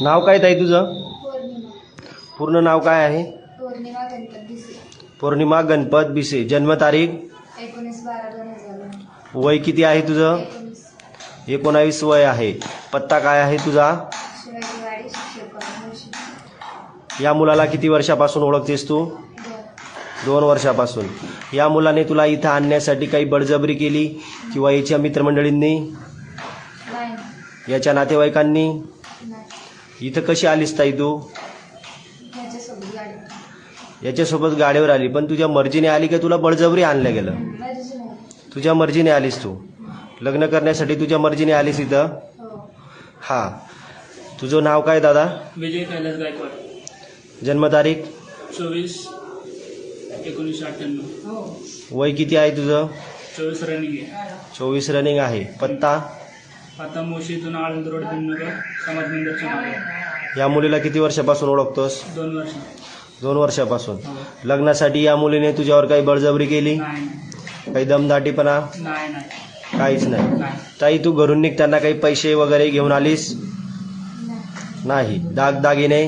नाव काय ताई तुझं? पौर्णिमा पूर्ण नाव काय आहे? पौर्णिमा गणपत भिसे. पौर्णिमा गणपत भिसे. जन्मतारीख? 19/12/2000. वय किती आहे तुझं? 19. 19 वय आहे. पत्ता काय आहे तुझा? शिवाजीवाडी शिक्षक. या मुलाला किती वर्षापासून ओळखतेस तू? 2 वर्षापासून. या मुलाने तुला इथं आणण्यासाठी काही बळजबरी केली किंवा याच्या मित्रमंडळींनी, नाही याच्या नातेवाईकांनी? नाही इथं कशी आलीस ताई तू? त्याच्यासोबत गाडी. याच्यासोबत गाडीवर आली, पण तुझ्या मर्जीने आली का तुला बळजबरी आणलं गेलं? मर्जी नाही. तुझ्या मर्जीने आलीस तू. लग्न करण्यासाठी तुझ्या मर्जीने आलीस इथं? हो. हां. तुझं नाव काय दादा? विजय कैलास गायकवाड. जन्मतारीख? 24/1998. वय किती आहे तुझं? 24 रनिंग आहे. 24 रनिंग आहे. पत्ता? आता मोशीतून आळंद रोड भीमनगर समाज मंदिरच्या मागे. या मुलीला किती वर्षापासून ओळखतोस? 2 वर्ष. 2 वर्षापासून. हो. लग्नासाठी या मुलीने तुझ्यावर काही बळजबरी केली? नाही काही दमदाटीपणा? नाही नाही काहीच नाही. नाही ताई तू घरून निघताना काही पैसे वगैरे घेऊन आलीस? नाही नाही. दागदागिने?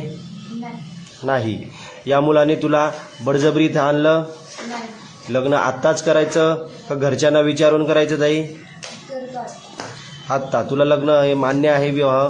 नाही नाही. या मुलाने तुला बळजबरी इथं आणलं? नाही लग्न आत्ताच करायचं का घरच्यांना विचारून करायचं ताई? करतात. आत्ता तुला लग्न हे मान्य आहे विवाह?